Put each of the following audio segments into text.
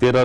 13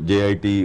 JIT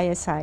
ISI।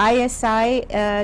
ISI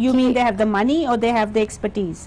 you mean they have the money or they have the expertise?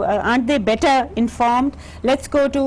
aren't they better informed? Let's go to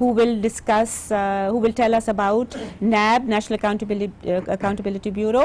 who will tell us about NAB, National Accountability Bureau,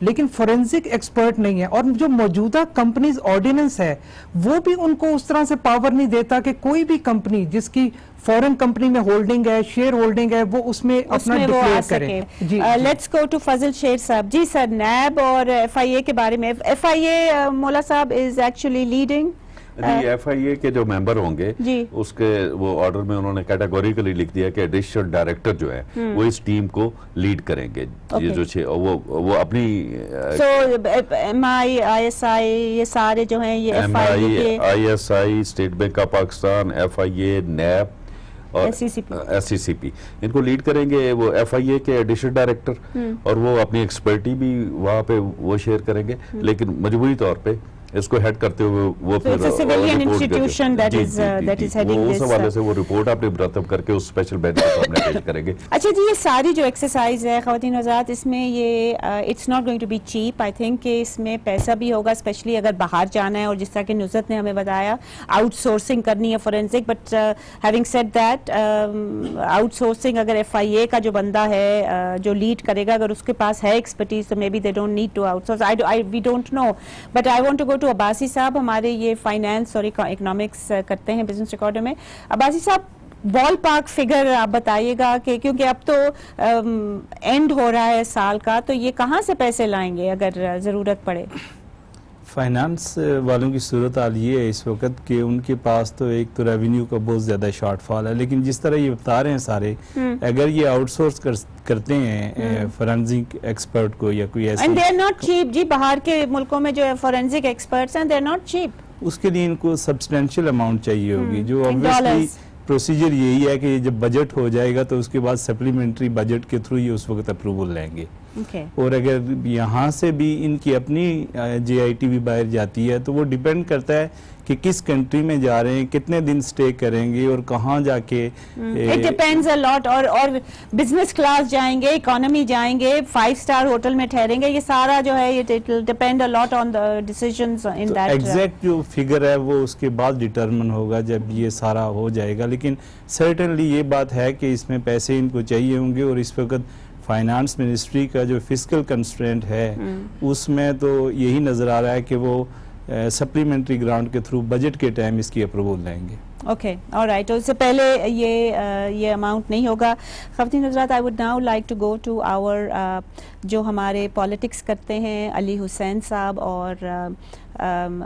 لیکن forensic expert نہیں ہے. اور جو موجودہ companies ordinance ہے وہ بھی ان کو اس طرح سے پاور نہیں دیتا کہ کوئی بھی کمپنی جس کی فورن کمپنی میں ہولڈنگ ہے, شیئر ہولڈنگ ہے, وہ اس میں اپنا ڈکلیئر کرے. لیٹس گو ٹو فضل شیر صاحب. جی سر, نیب اور ایف آئی اے کے بارے میں. ایف آئی اے مولا صاحب از ایکچولی لیڈنگ. جی, ایف آئی اے کے جو ممبر ہوں گے اس کے وہ آرڈر میں انہوں نے کیٹیگوریکلی لکھ دیا کہ ایڈیشنل ڈائریکٹر جو ہے وہ اس ٹیم کو لیڈ کریں گے. یہ جو وہ اپنی ایم آئی, آئی ایس آئی, یہ سارے جو ہیں یہ ایف آئی اے کے, I S I, State Bank of Pakistan, F I A, NAB اور ایس سی سی پی, ان کو لیڈ کریں گے وہ ایف آئی اے کے ایڈیشنل ڈائریکٹر. اور وہ اپنی ایکسپرٹی بھی وہاں پہ وہ شیئر کریں گے, لیکن مجبوری طور پہ اس کو ہیڈ کرتے ہوئے وہ پھر civilian institution that is heading this. اس حوالے سے وہ رپورٹ اپنے مرتب کر کے اس اسپیشل بینچ کو اپنے پیش کریں گے. اچھا جی, یہ ساری جو ایکسرسائز ہے خواتین حضرات, اس میں یہ it's not going to be cheap. I think کہ اس میں پیسہ بھی ہوگا, اسپیشلی اگر باہر جانا ہے, اور جس طرح کہ نصرت نے ہمیں بتایا آؤٹ سورسنگ کرنی ہے forensic. But having said that, out sourcing اگر ایف آئی اے کا جو بندہ ہے جو لیڈ کرے گا, اگر اس کے پاس ہے ایکسپرٹیز, تو may be they don't need to out source. We don't know, but I want to go to Abbasi sahab. ہمارے یہ فائنانس اور اکنامکس کرتے ہیں بزنس ریکارڈر میں. عباسی صاحب, بال پارک فگر آپ بتائیے گا کہ کیونکہ اب تو اینڈ ہو رہا ہے سال کا, تو یہ کہاں سے پیسے لائیں گے اگر ضرورت پڑے؟ فائنانس والوں کی صورتحال یہ ہے اس وقت کہ ان کے پاس تو ایک تو ریونیو کا بہت زیادہ شارٹ فال ہے, لیکن جس طرح یہ بتا رہے ہیں سارے, اگر یہ آؤٹ سورس کرتے ہیں فورینزک ایکسپرٹ کو یا کوئی ایسے, and they are not cheap. جی, باہر کے ملکوں میں جو فورینزک ایکسپرٹس ہیں, دے آر ناٹ چیپ. اس کے لیے ان کو سبسٹینشیل اماؤنٹ چاہیے ہوگی, جو obviously پروسیجر یہی ہے کہ جب بجٹ ہو جائے گا تو اس کے بعد سپلیمنٹری بجٹ کے تھرو یہ اس وقت اپروول لیں گے. اور اگر یہاں سے بھی ان کی اپنی جے آئی ٹی بھی باہر جاتی ہے تو وہ ڈیپینڈ کرتا ہے کہ کس کنٹری میں جا رہے ہیں, کتنے دن سٹے کریں گے اور کہاں جا کے. It depends a lot. اور بزنس کلاس جائیں گے, اکانومی جائیں گے, 5 اسٹار ہوٹل میں ٹھہریں گے, یہ سارا جو ہے it will depend a lot on the decisions in that. Exact جو فگر ہے وہ اس کے بعد ڈیٹرمن ہوگا جب یہ سارا ہو جائے گا, لیکن سرٹنلی یہ بات ہے کہ اس میں پیسے ان کو چاہیے ہوں گے. اور اس وقت فائنانس منسٹری کا جو فسکل کنسٹرینٹ ہے اس میں تو یہی نظر آ رہا ہے کہ وہ سپلیمنٹری گرانٹ کے تھرو بجٹ کے ٹائم اس کی اپروول لیں گے. Okay, all right. اس سے پہلے یہ اماؤنٹ نہیں ہوگا. خواتین حضرات, I would now like to go to our جو ہمارے پالیٹکس کرتے ہیں علی حسین صاحب, اور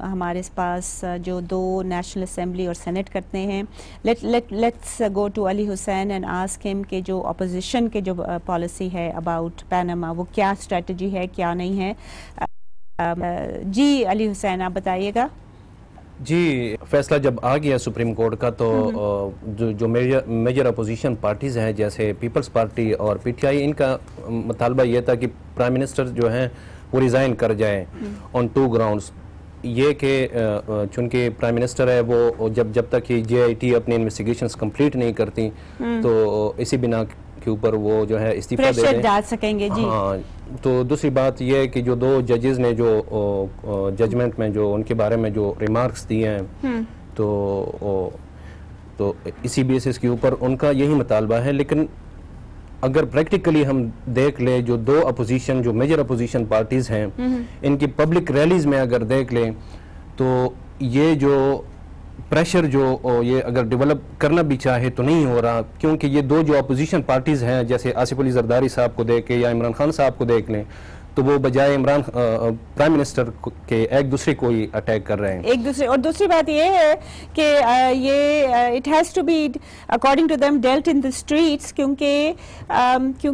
ہمارے پاس جو 2 نیشنل اسمبلی اور سینٹ کرتے ہیں. Let's go to Ali Hussain and ask ہم کہ جو اپوزیشن کے جو پالیسی ہے اباؤٹ پیناما, وہ کیا اسٹریٹجی ہے, کیا نہیں ہے. جی علی حسین, آپ بتائیے گا. جی, فیصلہ جب آ گیا سپریم کورٹ کا تو جو میجر اپوزیشن پارٹیز ہیں جیسے پیپلز پارٹی اور پی ٹی آئی, ان کا مطالبہ یہ تھا کہ پرائم منسٹر جو ہیں وہ ریزائن کر جائیں آن 2 گراؤنڈز. یہ کہ چونکہ پرائم منسٹر ہے وہ جب تک یہ جے آئی ٹی اپنی انویسٹیگیشنز کمپلیٹ نہیں کرتی تو اسی بنا کے اوپر وہ جو ہے استعفیٰ دے دیں, ڈال سکیں گے. جی, ہاں. تو دوسری بات یہ ہے کہ جو 2 ججز نے جو ججمنٹ میں جو ان کے بارے میں جو ریمارکس دیے ہیں تو اسی بیسس کے اوپر ان کا یہی مطالبہ ہے. لیکن اگر پریکٹیکلی ہم دیکھ لیں جو 2 اپوزیشن جو میجر اپوزیشن پارٹیز ہیں ان کی پبلک ریلیز میں اگر دیکھ لیں تو یہ جو پریشر جو یہ اگر ڈیولپ کرنا بھی چاہے تو نہیں ہو رہا, کیونکہ یہ 2 جو اپوزیشن پارٹیز ہیں جیسے آصف علی زرداری صاحب کو دیکھ کے یا عمران خان صاحب کو دیکھ لیں تو وہ بجائے پرائم منسٹر کے ایک دوسرے کو ہی اٹیک کر رہے ہیں ایک دوسرے. اور دوسری بات یہ ہے کہ یہ it has to be according to them dealt in the streets, کیونکہ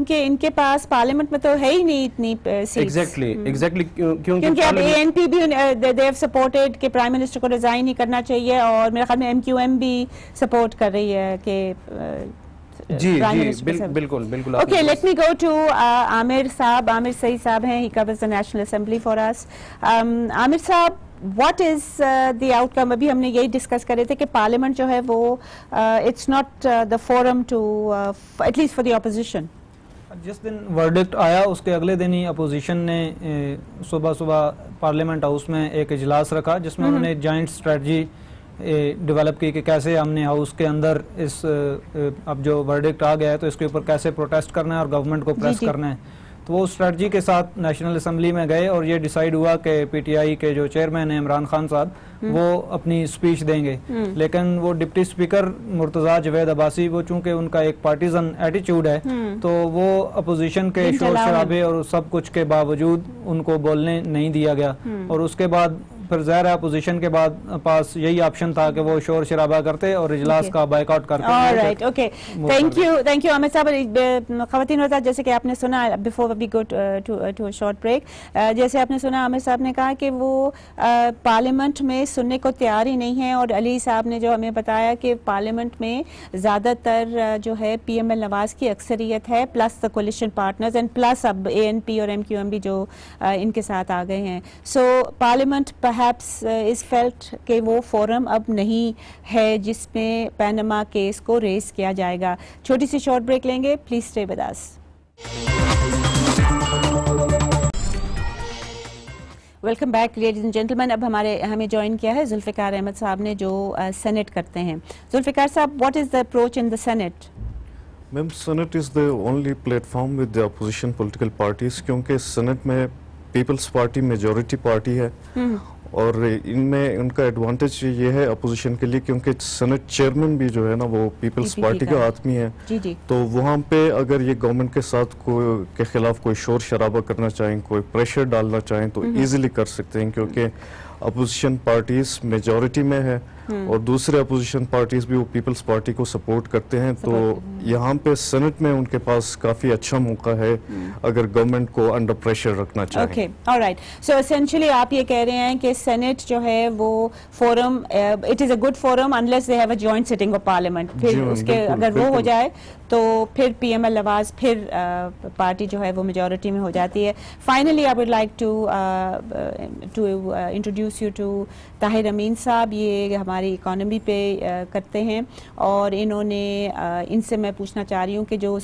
ان کے پاس پارلیمنٹ میں تو ہے ہی نہیں اتنی سیٹس. ایگزیکٹلی کیونکہ اب اے این پی بھی دے ہیو سپورٹڈ کہ پرائم منسٹر کو ریزائن ہی کرنا چاہیے, اور میرے خیال میں ایم کیو ایم بھی سپورٹ کر رہی ہے کہ جی بالکل. Okay, let me go to Aamir صاحب. عامر سعید صاحب ہیں, he covers the national assembly for us. Aamir صاحب, واٹ از دی آؤٹ کم؟ ابھی ہم نے یہی ڈسکس کر رہے تھے کہ پارلیمنٹ جو ہے وہ it's not the forum to at least for the opposition. جس دن ورڈکٹ آیا اس کے اگلے دن ہی اپوزیشن نے صبح پارلیمنٹ ہاؤس میں ایک اجلاس رکھا جس میں انہوں نے جوائنٹ اسٹریٹجی ڈیولپ کی کہ کیسے ہم نے ہاؤس کے اندر اب جو ورڈکٹ آ گیا ہے تو اس کے اوپر کیسے پروٹیسٹ کرنا ہے اور گورنمنٹ کو پریس کرنا ہے. تو وہ اسٹریٹجی کے ساتھ نیشنل اسمبلی میں گئے اور یہ ڈیسائیڈ ہوا کہ پی ٹی آئی کے جو چیئرمین ہیں عمران خان صاحب وہ اپنی اسپیچ دیں گے، لیکن وہ ڈپٹی اسپیکر مرتضیٰ جوید عباسی وہ چونکہ ان کا ایک پارٹیزن ایٹیچیوڈ ہے تو وہ اپوزیشن کے شور شرابے اور سب کچھ کے باوجود ان کو بولنے نہیں دیا گیا، اور اس کے بعد پھر ظاہر ہے اپوزیشن کے بعد پاس یہی آپشن تھا کہ وہ شور شرابہ کرتے اور اجلاس کا بائیک آؤٹ کرتے. تھینک یو عامر صاحب. خواتین حضرات جیسے کہ آپ نے سنا before we go to short break, جیسے آپ نے سنا عامر صاحب نے کہا کہ وہ پارلیمنٹ میں سننے کو تیار ہی نہیں ہے، اور علی صاحب نے جو ہمیں بتایا کہ پارلیمنٹ میں زیادہ تر جو ہے پی ایم ایل نواز کی اکثریت ہے plus the coalition partners and plus اب اے این پی اور ایم کیو ایم بھی جو ان کے ساتھ آ گئے ہیں. سو پارلیمنٹ perhaps is felt کہ وہ فورم اب نہیں ہے جس میں پینما کیس کو ریز کیا جائے گا. چھوٹی سی شارٹ بریک لیں گے، please stay with us. Welcome back ladies and gentlemen. اب ہمیں جوائن کیا ہے ذوالفقار احمد صاحب نے جو سینٹ کرتے ہیں. ذوالفقار صاحب، what is the approach in the senate? Ma'am senate is the only platform with the opposition political parties, کیونکہ سینٹ میں پیپلز پارٹی میجورٹی پارٹی ہے اور ان میں ان کا ایڈوانٹیج یہ ہے اپوزیشن کے لیے کیونکہ سینٹ چیئرمین بھی جو ہے نا وہ پیپلز پارٹی کا آدمی ہے، تو وہاں پہ اگر یہ گورنمنٹ کے ساتھ کے خلاف کوئی شور شرابہ کرنا چاہیں، کوئی پریشر ڈالنا چاہیں تو ایزیلی کر سکتے ہیں، کیونکہ اپوزیشن پارٹیز میجورٹی میں ہے اور دوسرے اپوزیشن پارٹیز بھی وہ پیپلز پارٹی کو سپورٹ کرتے ہیں، تو یہاں پہ سینٹ میں ان کے پاس کافی اچھا موقع ہے اگر گورنمنٹ کو انڈر پریشر رکھنا چاہیں. Okay all right. سو اسینشلی آپ یہ کہہ رہے ہیں کہ سینٹ جو ہے وہ forum it is a good forum unless they have a joint sitting of parliament. پھر اس کے اگر وہ ہو جائے تو پھر پی ایم ایل نواز پھر پارٹی جو ہے وہ میجورٹی میں ہو جاتی ہے. Finally I would like to introduce you to Tahir Amin صاحب. یہ ہماری اکانومی پہ کرتے ہیں اور انہوں نے ان سے میں پوچھنا چاہ رہی ہوں کہ جو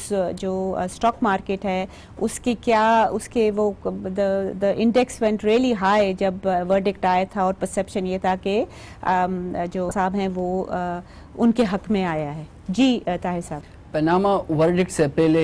اسٹاک مارکیٹ ہے اس کی کیا اس کے وہ the index went really high جب ورڈکٹ آیا تھا اور پرسیپشن یہ تھا کہ جو صاحب ہیں وہ ان کے حق میں آیا ہے. جی طاہر صاحب. پیناما ورڈکٹ سے پہلے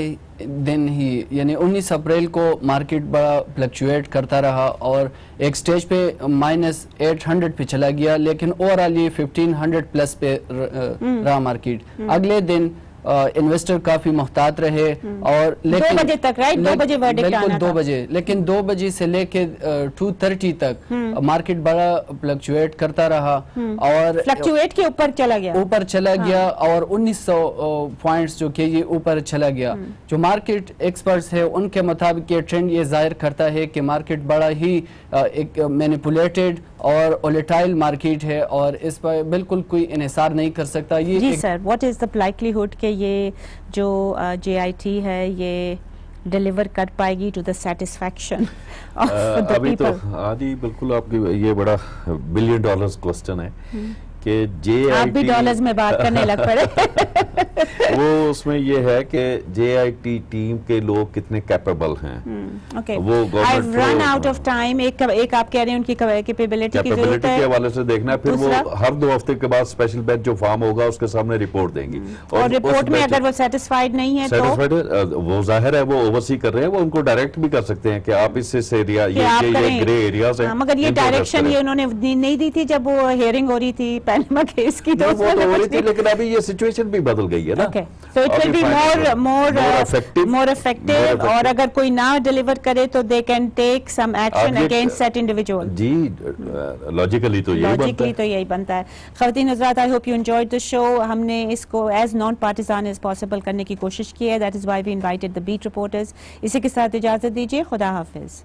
دن ہی یعنی 19 اپریل کو مارکیٹ بڑا فلکچویٹ کرتا رہا اور ایک سٹیج پہ -800 پہ چلا گیا، لیکن اوورآل یہ 1500 پلس پہ رہا مارکیٹ. اگلے دن انویسٹر کافی محتاط رہے اور 2 بجے تک، رائٹ 2 بجے ورڈکٹ آنا تھا. 2 بجے، لیکن 2 بجے سے لے کے 2:30 تک مارکیٹ بڑا فلکچویٹ کرتا رہا اور فلکچویٹ کے اوپر چلا گیا اور 1900 پوائنٹس جو کہ یہ اوپر چلا گیا. جو مارکیٹ ایکسپرٹس ہیں ان کے مطابق یہ ٹرینڈ یہ ظاہر کرتا ہے کہ مارکیٹ بڑا ہی ایک مینیپولیٹڈ اور ولیٹائل مارکیٹ ہے اور اس پر بالکل کوئی انحصار نہیں کر سکتا. جی سر، واٹ از دا لائکلیہڈ کہ یہ جو جے آئی ٹی ہے یہ ڈیلیور کر پائے گی to the satisfaction of the ابھی تو پیپل؟ عادی بالکل آپ کی یہ بڑا $1 بلین کوسچن ہے کہ جے آئی ٹی آپ بھی ڈالرز میں بات کرنے لگ پڑے. وہ اس میں یہ ہے کہ جے آئی ٹی ٹیم کے لوگ کتنے کیپیبل ہیں. وہ I've run out of time. ایک آپ کہہ رہے ہیں ان کی کیپیبلٹی کی ضرورت ہے کے حوالے سے دیکنا ہے. پھر وہ ہر 2 ہفتے کے بعد اسپیشل بینچ جو فارم ہوگا اس کے سامنے رپورٹ دیں گی اور رپورٹ میں اگر وہ سیٹسفائیڈ نہیں ہے تو وہ ظاہر ہے وہ اوورسی کر رہے ہیں، وہ ان کو ڈائریکٹ بھی کر سکتے ہیں کہ آپ اس ایریا یہ گرے ایریاز ہیں. مگر یہ ڈائریکشن یہ انہوں نے نہیں دی تھی جب وہ ہیئرنگ ہو رہی تھی پینما کیس کی. لیکن ابھی یہ سچویشن بھی بدل گئی ہے نا. So it will be more effective اور اگر کوئی نہ ڈیلیور کرے تو they can take some action against that individual. جی لاجیکلی تو یہی بنتا ہے. خواتین حضرات، I hope you enjoyed the show. ہم نے اس کو as non-partisan as possible کرنے کی کوشش کی ہے. That is why we invited the beat reporters. اسی کے ساتھ اجازت دیجیے. خدا حافظ.